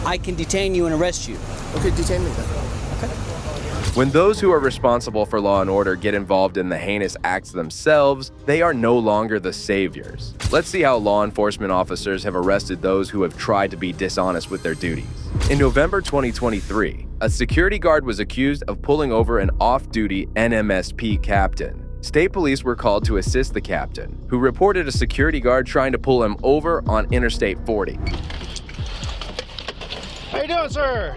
I can detain you and arrest you. Okay, detain me then. Okay. When those who are responsible for law and order get involved in the heinous acts themselves, they are no longer the saviors. Let's see how law enforcement officers have arrested those who have tried to be dishonest with their duties. In November 2023, a security guard was accused of pulling over an off-duty NMSP captain. State police were called to assist the captain, who reported a security guard trying to pull him over on Interstate 40. How you doing, sir?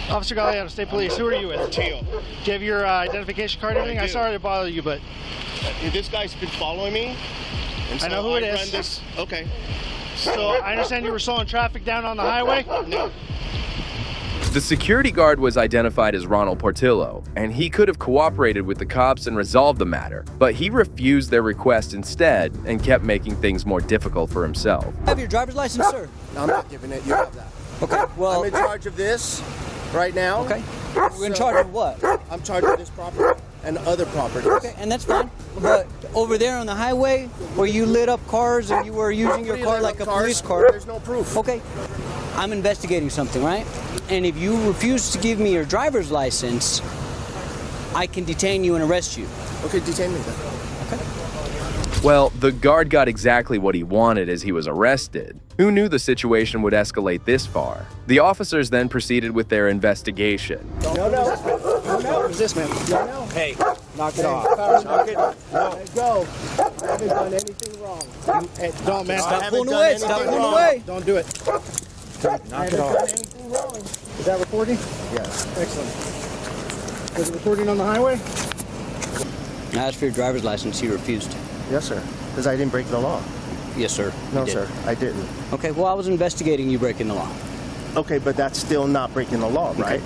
Officer Galliano, State Police. Who are you with? Teal. Do you have your identification card and everything? I'm sorry to bother you, but... This guy's been following me. And so I know who it is. Okay. So I understand you were slowing traffic down on the highway? No. The security guard was identified as Ronald Portillo, and he could have cooperated with the cops and resolved the matter, but he refused their request instead and kept making things more difficult for himself. Have your driver's license, sir? No, I'm not giving it. You have that. Okay, well... I'm in charge of this right now. Okay. We're in charge of what? I'm charged of this property and other properties. Okay, and that's fine. But over there on the highway, where you lit up cars and you were using your car like a police car... There's no proof. Okay. I'm investigating something, right? And if you refuse to give me your driver's license, I can detain you and arrest you. Okay, detain me then. Okay. Well, the guard got exactly what he wanted as he was arrested. Who knew the situation would escalate this far? The officers then proceeded with their investigation. No. Who's this, man? No. Hey, Knock it off. Knock it off. Let go. I haven't done anything wrong. don't, man. Stop pulling away. Stop pulling away. Don't do it. Knock it off. Done anything wrong. Is that recording? Yes. Excellent. Was it recording on the highway? I asked for your driver's license. You refused. Yes, sir. Because I didn't break the law. Yes, sir. No, You did. sir. I didn't. Okay, well, I was investigating you breaking the law. Okay, but that's still not breaking the law, right?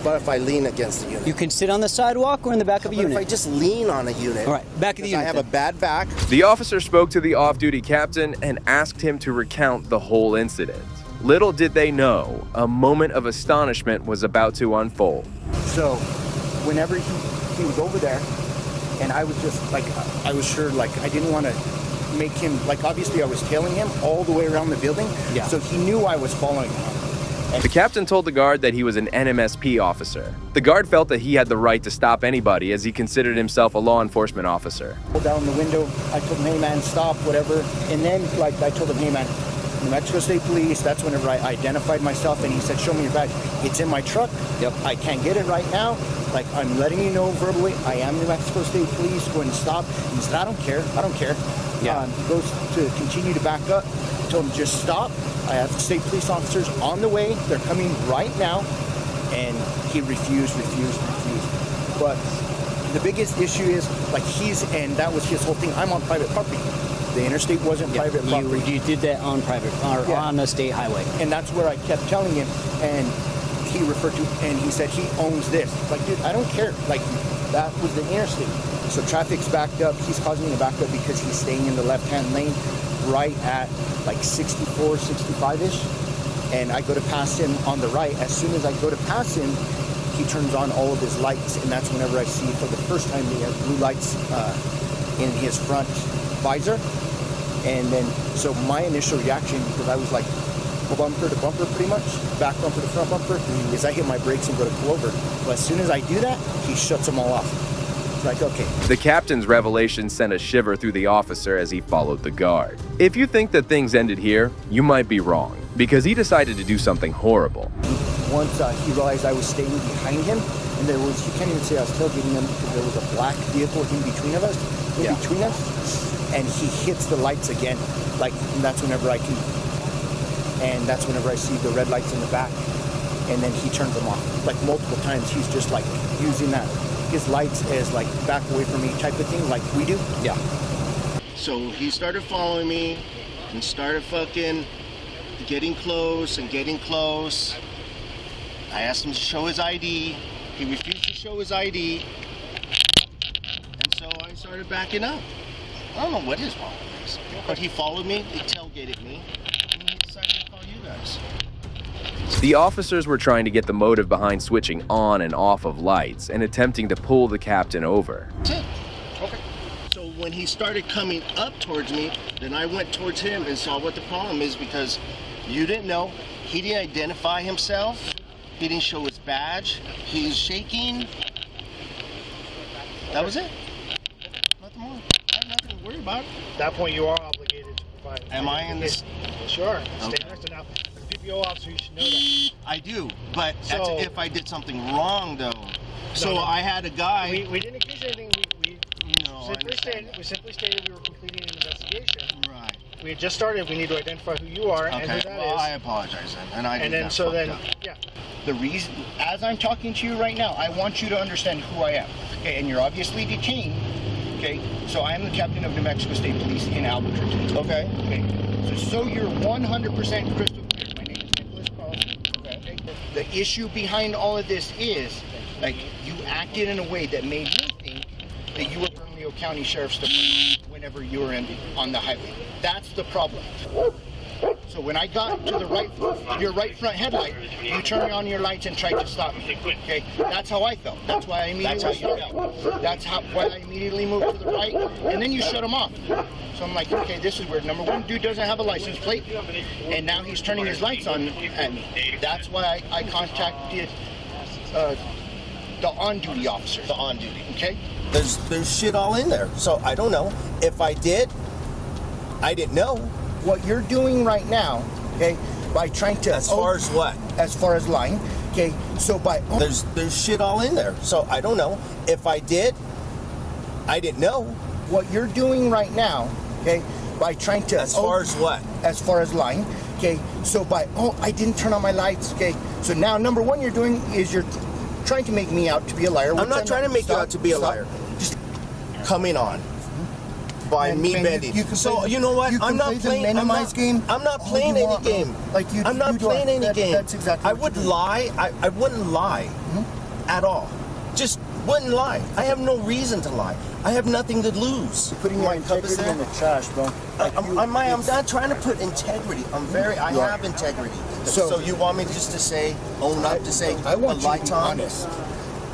But if I lean against the unit. You can sit on the sidewalk or in the back of a But unit. if I just lean on a unit. All right, back of the unit I have a then. bad back. The officer spoke to the off-duty captain and asked him to recount the whole incident. Little did they know, a moment of astonishment was about to unfold. So whenever he was over there, and I was just like, I was sure, like, I didn't want to make him, like, obviously I was tailing him all the way around the building. Yeah. So he knew I was following him. The captain told the guard that he was an NMSP officer. The guard felt that he had the right to stop anybody as he considered himself a law enforcement officer. Pulled down the window, I told him, hey man, stop, whatever. And then, like, I told him, hey man, New Mexico State Police, that's whenever I identified myself, and he said, show me your badge. It's in my truck. Yep. I can't get it right now. Like, I'm letting you know verbally, I am New Mexico State Police, go and stop. And he said, I don't care. Yeah. He goes to continue to back up. I told him, just stop. I have state police officers on the way. They're coming right now. And he refused. But the biggest issue is, like, and that was his whole thing, I'm on private property. The interstate wasn't private property. You did that on private, or on a state highway. And that's where I kept telling him, and he referred to, and he said he owns this. Like, dude, I don't care. Like, that was the interstate. So traffic's backed up. He's causing me to back up because he's staying in the left-hand lane right at like 64, 65-ish. And I go to pass him on the right. As soon as I go to pass him, he turns on all of his lights. And that's whenever I see for the first time he has blue lights in his front visor. And then, so my initial reaction, because I was like, bumper to bumper pretty much, back bumper to front bumper, is I hit my brakes and go to pull over. But as soon as I do that, he shuts them all off. It's like, okay. The captain's revelation sent a shiver through the officer as he followed the guard. If you think that things ended here, you might be wrong, because he decided to do something horrible. Once he realized I was staying behind him, and there was, you can't even say I was tailgating him because there was a black vehicle in between us, and he hits the lights again. Like, and that's whenever I see the red lights in the back, and then he turns them off. Like, multiple times, he's just like using his lights as like back away from me type of thing, like we do. Yeah. So he started following me and started fucking getting close. I asked him to show his ID. He refused to show his ID. And so I started backing up. I don't know what his problem is, but he followed me, he tailgated me, and he decided to call you guys. The officers were trying to get the motive behind switching on and off of lights and attempting to pull the captain over. That's it. Okay. So So when he started coming up towards me, then I went towards him and saw what the problem is, because you didn't know. He didn't identify himself. He didn't show his badge. He's shaking. That was it. Nothing more. I have nothing to worry about. At that point, you are obligated to provide. Am I in this? Sure. Okay. Stay next to now. As a PPO officer, you should know that. I do, but that's So- if I did something wrong, though. So no. I had a guy. We didn't accuse anything. No, I We understand simply stated we were completing an investigation. Right. We had just started. We need to identify who you are and who Okay. that Well, I is. apologize then, and I And did then that so then, fucked up. yeah. The reason, as I'm talking to you right now, I want you to understand who I am. Okay, and you're obviously detained. Okay, so I am the captain of New Mexico State Police in Albuquerque. Okay. Okay, so you're 100% crystal clear. My name is Nicholas Carlson. Okay. The issue behind all of this is, like, you acted in a way that made me think that you were Bernalillo County Sheriff's Department whenever you were on the highway. That's the problem. So when I got to your right front headlight, you turned on your lights and tried to stop me. Okay, that's how I felt. That's why I immediately That's why I immediately moved to the right, and then you shut them off. So I'm like, okay, this is weird. Number one, dude doesn't have a license plate, and now he's turning his lights on at me. That's why I contacted the on-duty officer. The on duty. Okay. There's shit all in there. So I don't know. If I did, I didn't know. What you're doing right now, okay, by trying to As far as what? as far as lying, okay, so by There's shit all in there. So I don't know. If I did, I didn't know. what you're doing right now, okay, by trying to As far as what? as far as lying, okay, so by I didn't turn on my lights, okay, so now number one you're doing is you're trying to make me out to be a liar. I'm not trying to make you out to be a liar. Just Coming on by And me you bending. can So play the- you know what? you I'm can not play the playing. minimize game I'm not all playing you any want, bro. game. Like you. I'm not you playing are. any game. That's exactly. I what would you're doing. lie. I wouldn't lie at all. Just wouldn't lie. I have no reason to lie. I have nothing to lose. Putting your integrity in the trash, bro. Like I'm not trying to put integrity. I have integrity. So you want me just to say, own up to say, I want a you light to be on? honest.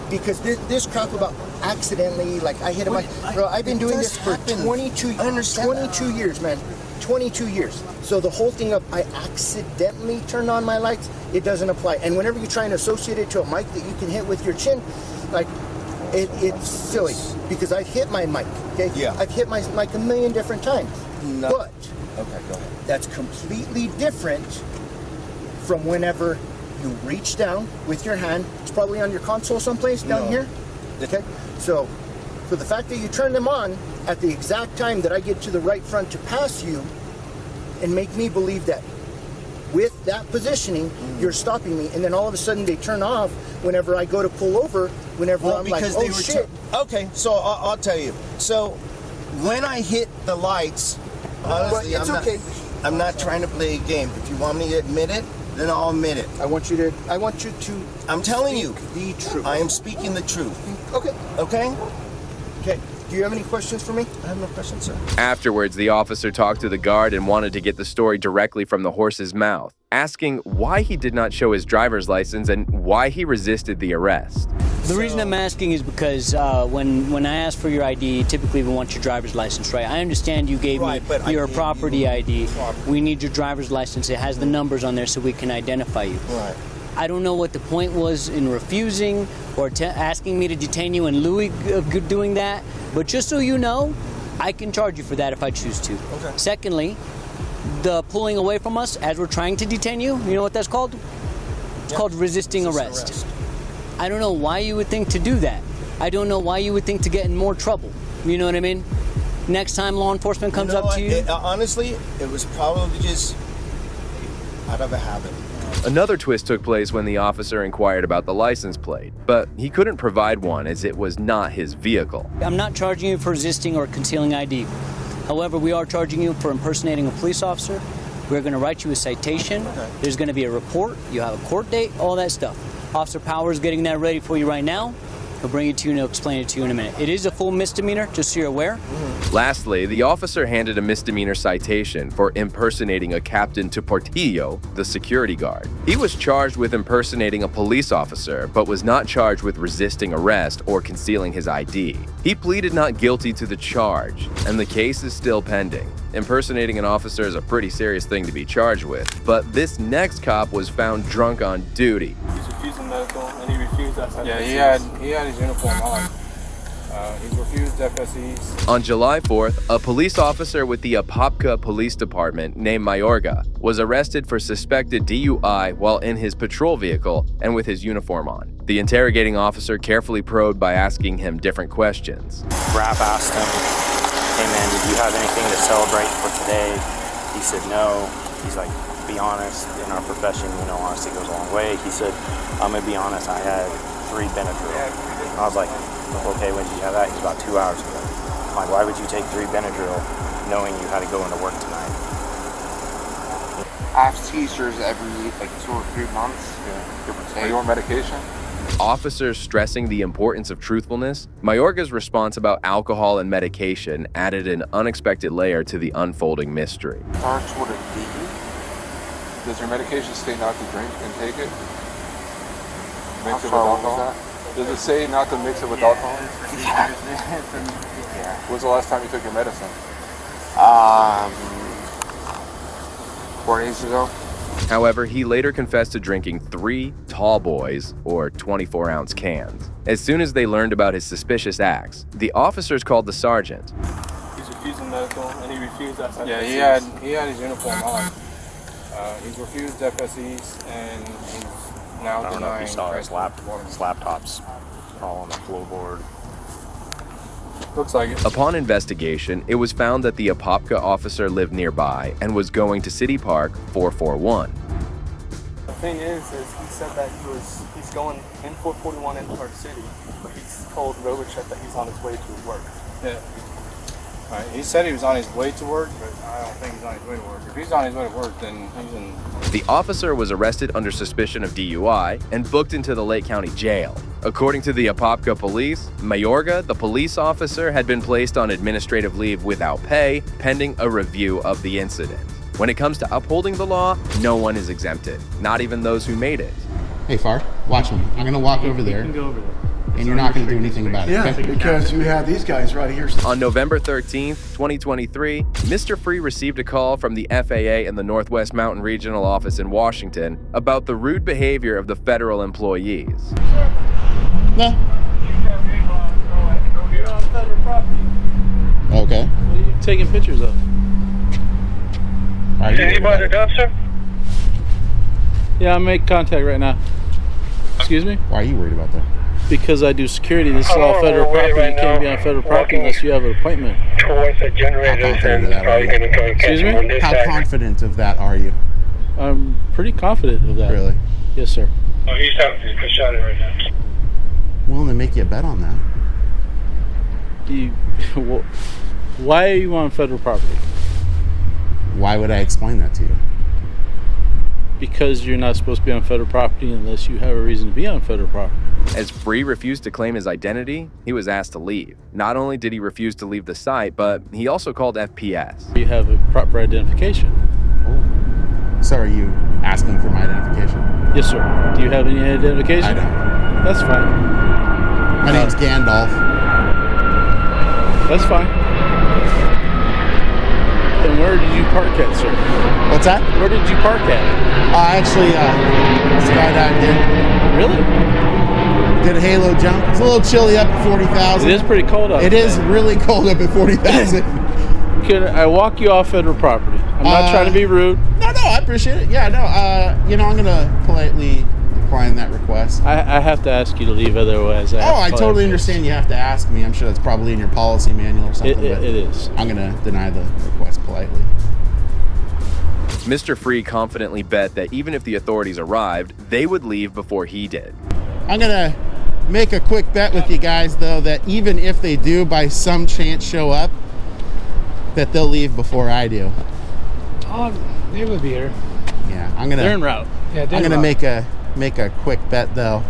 Because this crap about accidentally, like I hit a bike, bro. I've been It doing does this for happen. 22. I understand 22 years, man. 22 years. So the whole thing of I accidentally turned on my lights, it doesn't apply. And whenever you try and associate it to a mic that you can hit with your chin, like it's silly. Because I've hit my mic. Okay. Yeah. I've hit my mic a million different times. No. But Okay, go ahead. that's completely different from whenever you reach down with your hand. It's probably on your console someplace down No. here. Okay, so for the fact that you turn them on at the exact time that I get to the right front to pass you, and make me believe that with that positioning you're stopping me, and then all of a sudden they turn off whenever I go to pull over. Whenever I'm like, oh shit. Okay, so I'll tell you. So when I hit the lights, honestly, But it's okay. I'm not trying to play a game. If you want me to admit it, then I'll admit it. I want you to. I'm telling you, the truth. I am speaking the truth. Okay. Okay? Okay. Do you have any questions for me? I have no questions, sir. Afterwards, the officer talked to the guard and wanted to get the story directly from the horse's mouth, asking why he did not show his driver's license and why he resisted the arrest. The reason I'm asking is because when I ask for your ID, typically we want your driver's license, right? I understand you gave Right, but I me your gave property you ID. property. We need your driver's license. It has the numbers on there so we can identify you. Right. I don't know what the point was in refusing or asking me to detain you in lieu of doing that, but just so you know, I can charge you for that if I choose to. Okay. Secondly, the pulling away from us as we're trying to detain you, you know what that's called? It's called resisting arrest. I don't know why you would think to do that. I don't know why you would think to get in more trouble. You know what I mean? Next time law enforcement comes up to you. Honestly, it was probably just out of a habit. Another twist took place when the officer inquired about the license plate, but he couldn't provide one as it was not his vehicle. I'm not charging you for resisting or concealing ID. However, we are charging you for impersonating a police officer. We're going to write you a citation. Okay. There's going to be a report. You have a court date, all that stuff. Officer Power is getting that ready for you right now. He'll bring it to you and he'll explain it to you in a minute. It is a full misdemeanor, just so you're aware. Lastly, the officer handed a misdemeanor citation for impersonating a Captain to Portillo, the security guard. He was charged with impersonating a police officer, but was not charged with resisting arrest or concealing his ID. He pleaded not guilty to the charge, and the case is still pending. Impersonating an officer is a pretty serious thing to be charged with, but this next cop was found drunk on duty. He's refusing medical, and he refused FSEs. Yeah, he had his uniform on. He's refused FSEs. On July 4th, a police officer with the Apopka Police Department named Mayorga was arrested for suspected DUI while in his patrol vehicle and with his uniform on. The interrogating officer carefully probed by asking him different questions. Rap asked him, "Hey man, did you have anything to celebrate for today?" He said no. He's like, "Be honest, in our profession, honesty goes a long way." He said, "I'm gonna be honest, I had 3 Benadryl." I was like, "Okay, when did you have that?" He's about 2 hours ago. I'm like, "Why would you take 3 Benadryl knowing you had to go into work tonight?" I have seizures every 2 or 3 months. Are you on medication? Officers stressing the importance of truthfulness, Mayorga's response about alcohol and medication added an unexpected layer to the unfolding mystery. Starts with a D. Does your medication state not to drink and take it? I'm Mix it with sorry, what was alcohol? that? Does it say not to mix it with alcohol? Yeah. When's the last time you took your medicine? 4 days ago. However, he later confessed to drinking 3 tall boys, or 24-ounce cans. As soon as they learned about his suspicious acts, the officers called the sergeant. He's refusing medical, and he refused FSEs. Yeah, he had his uniform on. He's refused FSEs, and he's now I don't know if you saw his denying. laptops all on the floorboard. Looks like it. Upon investigation, it was found that the Apopka officer lived nearby and was going to City Park 441. The thing is he said that he's going in 441 into Park City, but he's told Robichek that he's on his way to his work. Yeah. All right. He said he was on his way to work, but I don't think he's on his way to work. If he's on his way to work, then he's in. The officer was arrested under suspicion of DUI and booked into the Lake County Jail. According to the Apopka police, Mayorga, the police officer, had been placed on administrative leave without pay, pending a review of the incident. When it comes to upholding the law, no one is exempted, not even those who made it. Hey, Far, watch me. I'm going to walk over there. You can go over there. And you're not going to do anything about it, Yeah, okay? because you have these guys right here. On November 13th, 2023, Mr. Free received a call from the FAA and the Northwest Mountain Regional Office in Washington about the rude behavior of the federal employees. No. You're on federal property. Okay. What are you taking pictures of? Why are you worried about it? dumpster? Yeah, I'm making contact right now. Excuse me? Why are you worried about that? Because I do security. This is all federal property. You can't be on federal property unless you have an appointment. Towards the generator. How confident of that are you? Excuse me? How confident of that are you? I'm pretty confident of that. Really? Yes, sir. Oh, he's having to push out right now. Willing to make you a bet on that? Why are you on federal property? Why would I explain that to you? Because you're not supposed to be on federal property unless you have a reason to be on federal property. As Free refused to claim his identity, he was asked to leave. Not only did he refuse to leave the site, but he also called FPS. You have a proper identification. Oh. So are you asking for my identification? Yes, sir. Do you have any identification? I don't. That's fine. My name's Gandalf. That's fine. And where did you park at, sir? What's that? Where did you park at? Actually, skydived in. Really? Did a halo jump. It's a little chilly up at 40,000. It is pretty cold out It there. is really cold up at 40,000. Can I walk you off federal property? I'm not trying to be rude. No, I appreciate it. Yeah, no, I'm going to politely decline that request. I have to ask you to leave, otherwise I totally understand you have to ask me. I'm sure that's probably in your policy manual or something. It is. I'm going to deny the request politely. Mr. Free confidently bet that even if the authorities arrived, they would leave before he did. I'm going to make a quick bet with you guys, though, that even if they do by some chance show up, that they'll leave before I do. Oh, they would be here. Yeah, I'm going to... They're en route. Yeah, I'm going to make a quick bet, though.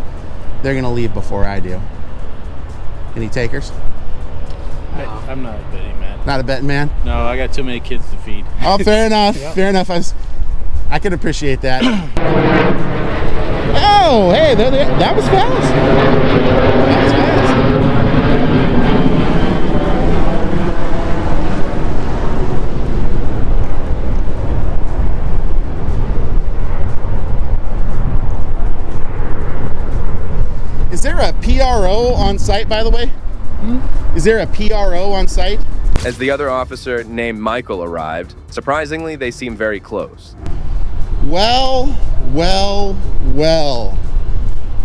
They're going to leave before I do. Any takers? I'm not a betting man. Not a betting man? No, I got too many kids to feed. Oh, fair enough. Fair enough. I can appreciate that. Oh, hey, that was fast. That was fast. Is there a PRO on site, by the way? Is there a PRO on site? As the other officer named Michael arrived, surprisingly, they seemed very close. Well.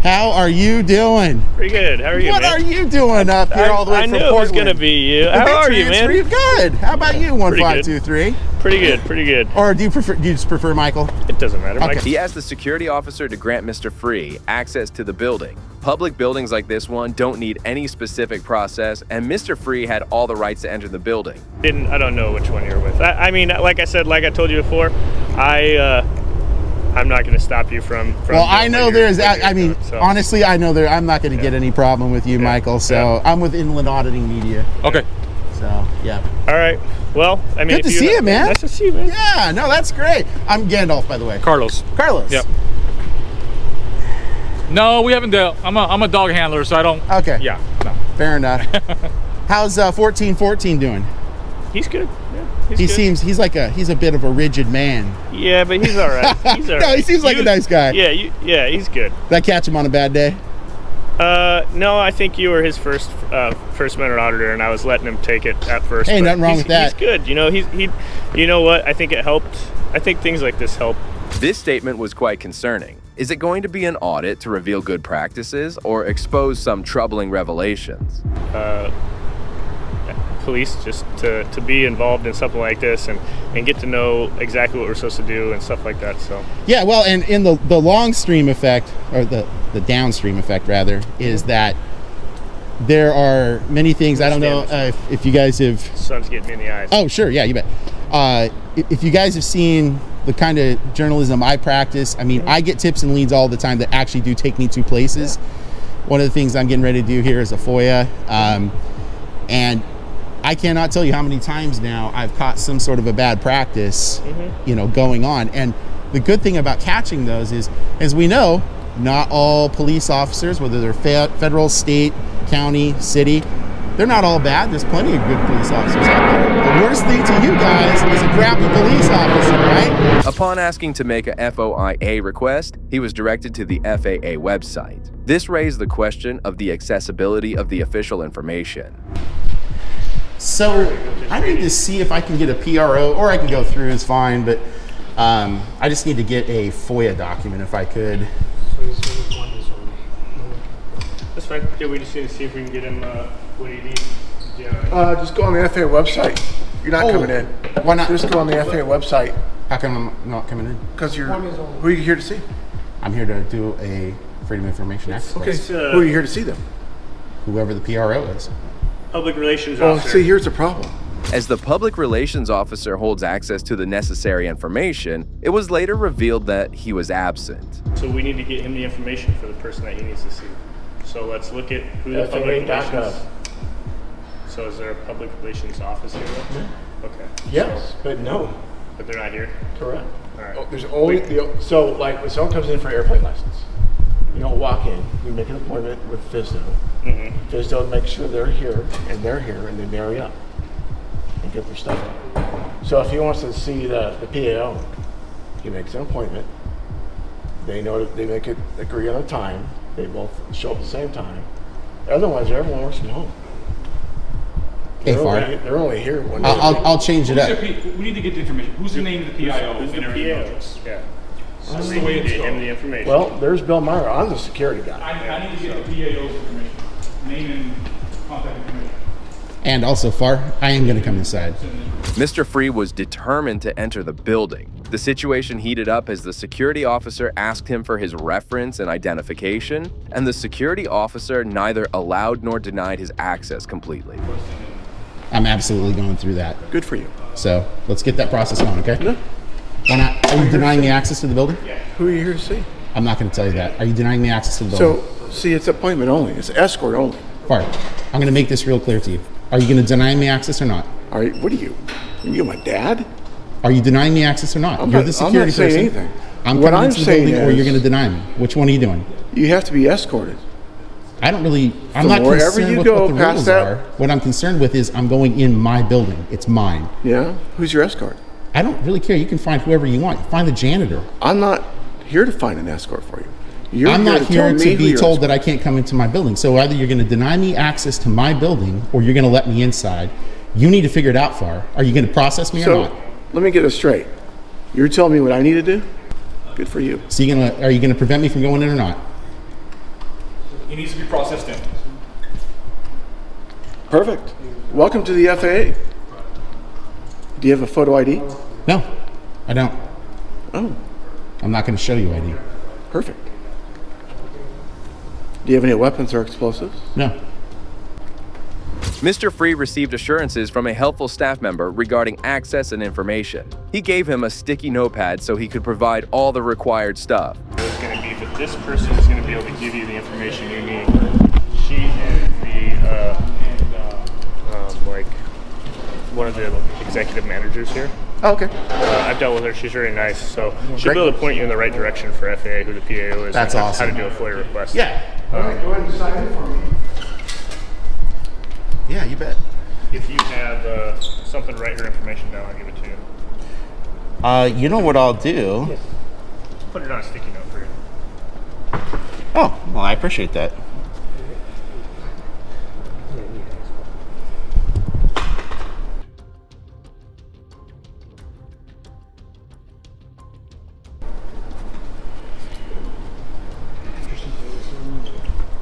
How are you doing? Pretty good. How are you, What man? are you doing up here all the way I from knew Portland? it was going to be you. How are you, man? Good. How about you, 1523? Pretty good. Or do you just prefer Michael? It doesn't matter, Okay. Michael. He asked the security officer to grant Mr. Free access to the building. Public buildings like this one don't need any specific process, and Mr. Free had all the rights to enter the building. I don't know which one you're with. I mean, like I said, like I told you before, I'm not going to stop you from Well, I know there's. I mean, so. honestly, I know I'm not going to get any problem with you, Michael. So I'm with Inland Auditing Media. Okay. So yeah. All right. Well, I mean, Good to see you, man. Nice to see you, man. Yeah. No, that's great. I'm Gandalf, by the way. Carlos. Yep. No, we haven't dealt. I'm a dog handler, so I don't. Okay. Yeah. No. Fair enough. How's 1414 doing? He's good. Yeah, He's he's a bit of a rigid man. Yeah, but he's all right. He's all right. No, he seems like a nice guy. Yeah, he's good. Did I catch him on a bad day? No, I think you were his first minute auditor, and I was letting him take it at first. Hey, but nothing wrong with that. He's good. You know, you know what? I think it helped. I think things like this help. This statement was quite concerning. Is it going to be an audit to reveal good practices or expose some troubling revelations? Police just to be involved in something like this and get to know exactly what we're supposed to do and stuff like that. So Yeah, well, and in the long stream effect, or the downstream effect rather, is that there are many things. I don't know if you guys have. Sun's getting me in the eyes. Oh, sure, yeah, you bet. If you guys have seen the kind of journalism I practice, I mean, I get tips and leads all the time that actually do take me to places. One of the things I'm getting ready to do here is a FOIA, and I cannot tell you how many times now I've caught some sort of a bad practice, going on. And the good thing about catching those is, as we know, not all police officers, whether they're federal, state, county, city, they're not all bad. There's plenty of good police officers out there. The worst thing to you guys is a crappy police officer, right? Upon asking to make a FOIA request, he was directed to the FAA website. This raised the question of the accessibility of the official information. So I need to see if I can get a PRO, or I can go through, it's fine, but I just need to get a FOIA document if I could. That's fine. Yeah, we just need to see if we can get him what he needs. Yeah. Just go on the FAA website. You're not coming in. Why not? Just go on the FAA website. How come I'm not coming in? Because who are you here to see? I'm here to do a Freedom of Information Act request. Who are you here to see them? Whoever the PRO is. Public relations Well, officer. see, here's the problem. As the public relations officer holds access to the necessary information, it was later revealed that he was absent. So we need to get him the information for the person that he needs to see. So let's look at who the public relations. So is there a public relations office here? Yeah. Okay. Yes, but no. But they're not here. Correct. All right. Oh, there's only like when someone comes in for an airplane license, you don't walk in. You make an appointment with FSDO. FSDO makes sure they're here, and they marry up and get their stuff out. So if he wants to see the PAO, he makes an appointment. They know that they make it agree on a time. They both show up at the same time. Otherwise, everyone works from home. Hey, Far. They're only here one day. I'll change it up. We need to get the information. Who's the name of the PIO? Who's the in our PO? emails? Yeah. So That's we the way need to it's get him going. the information. Well, there's Bill Meyer. I'm the security guy. I need to get the PAO's information. Name and contact information. And also, Far, I am going to come inside. Mr. Free was determined to enter the building. The situation heated up as the security officer asked him for his reference and identification, and the security officer neither allowed nor denied his access completely. I'm absolutely going through that. Good for you. So let's get that process going, okay? No. Why not? Are you denying me access to the building? Who are you here to see? I'm not going to tell you that. Are you denying me access to the building? So, see, it's appointment only. It's escort only. Far. I'm going to make this real clear to you. Are you going to deny me access or not? All right, what are you? Are you my dad? Are you denying me access or not? I'm You're not- the security I'm not saying person. anything. I'm What coming I'm into the saying building, or you're is- going to deny me. Which one are you doing? You have to be escorted. I'm From not wherever concerned you with go what the past rules that- are. What I'm concerned with is I'm going in my building. It's mine. Yeah? Who's your escort? I don't really care. You can find whoever you want. Find the janitor. I'm not here to find an escort for you. You're I'm not tell here me to who be your told escort- that I can't come into my building. So either you're going to deny me access to my building or you're going to let me inside. You need to figure it out, Far. Are you going to process me or So, not? let me get this straight. You're telling me what I need to do? Good for you. So are you going to prevent me from going in or not? He needs to be processed in. Perfect. Welcome to the FAA. Do you have a photo ID? No, I don't. Oh, I'm not going to show you ID. perfect. Do you have any weapons or explosives? No. Mr. Free received assurances from a helpful staff member regarding access and information. He gave him a sticky notepad so he could provide all the required stuff. It's going to be that this person is going to be able to give you the information you need. She is like one of the executive managers here. Oh, okay. I've dealt with her. She's very nice, so she'll Great. be able to point you in the right direction for FAA, who the PAO is, That's and awesome. how to do a FOIA request. Yeah. All right, go ahead and sign in for me. Yeah, you bet. If you have something, write her information down. I'll give it to you. You know what I'll do? Put it on a sticky note for you. Oh, well, I appreciate that.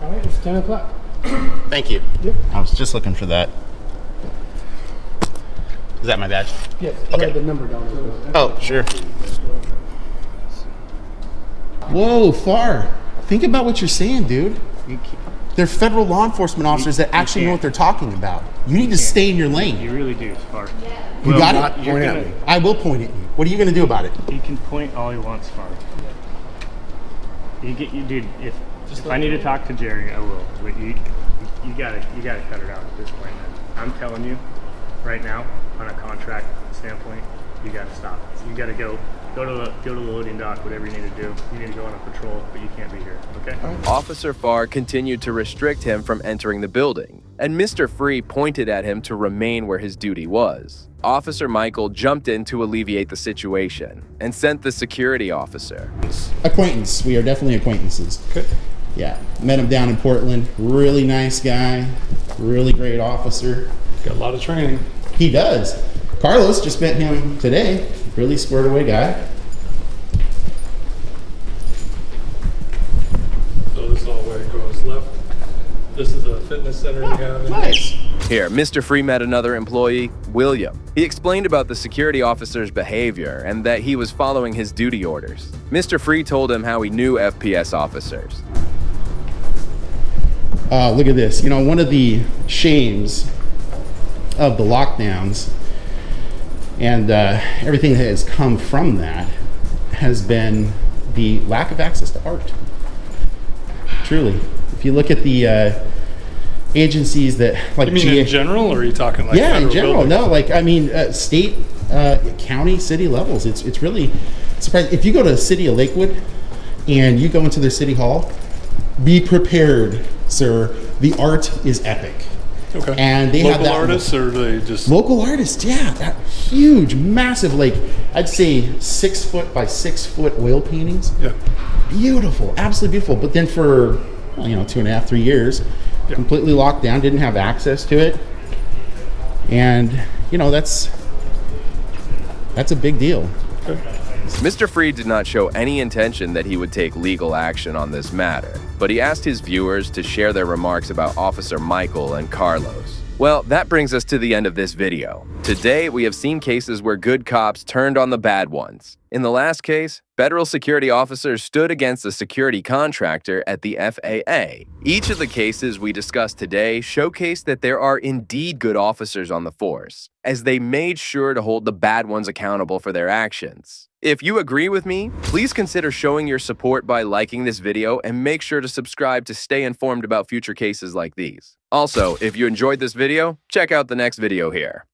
All right, it's 10 o'clock. Thank you. Yep. I was just looking for that. Is that my badge? Yes, Okay. write the number down. Oh, sure. Whoa, Far. Think about what you're saying, dude. They're federal law enforcement officers that actually know what they're talking about. You need to stay in your lane. You really do, Far. You got Not it? point at me. I will point at you. What are you going to do about it? He can point all he wants, Far. Dude. If I need to talk to Jerry, I will. But you gotta cut it out at this point, man. I'm telling you, right now, on a contract standpoint, you gotta stop. You gotta go to the loading dock, whatever you need to do. You need to go on a patrol, but you can't be here. Okay? Officer Farr continued to restrict him from entering the building, and Mr. Free pointed at him to remain where his duty was. Officer Michael jumped in to alleviate the situation and sent the security officer. Acquaintance. We are definitely acquaintances. Okay. Yeah. Met him down in Portland. Really nice guy. Really great officer. Got a lot of training. He does. Carlos just met him today. Really squared away guy. So this is all where it goes left. This is a fitness center you have. Nice. Here, Mr. Free met another employee, William. He explained about the security officer's behavior and that he was following his duty orders. Mr. Free told him how he knew FPS officers. Look at this. You know, one of the shames of the lockdowns and everything that has come from that has been the lack of access to art. Truly. If you look at the agencies that like You mean in general, or are you talking like yeah, in federal general. buildings? No, like I mean, state, county, city levels. It's really surprising. If you go to the city of Lakewood and you go into their city hall, be prepared, sir. The art is epic. Okay. And they have local that artists, or they just local artists. Yeah, that huge, massive, like I'd say 6 foot by 6 foot oil paintings. yeah. Beautiful, absolutely beautiful. But then for 2.5, 3 years, completely locked down, didn't have access to it, and that's a big deal. Mr. Free did not show any intention that he would take legal action on this matter, but he asked his viewers to share their remarks about Officer Michael and Carlos. Well, that brings us to the end of this video. Today, we have seen cases where good cops turned on the bad ones. In the last case, federal security officers stood against a security contractor at the FAA. Each of the cases we discussed today showcase that there are indeed good officers on the force, as they made sure to hold the bad ones accountable for their actions. If you agree with me, please consider showing your support by liking this video and make sure to subscribe to stay informed about future cases like these. Also, if you enjoyed this video, check out the next video here.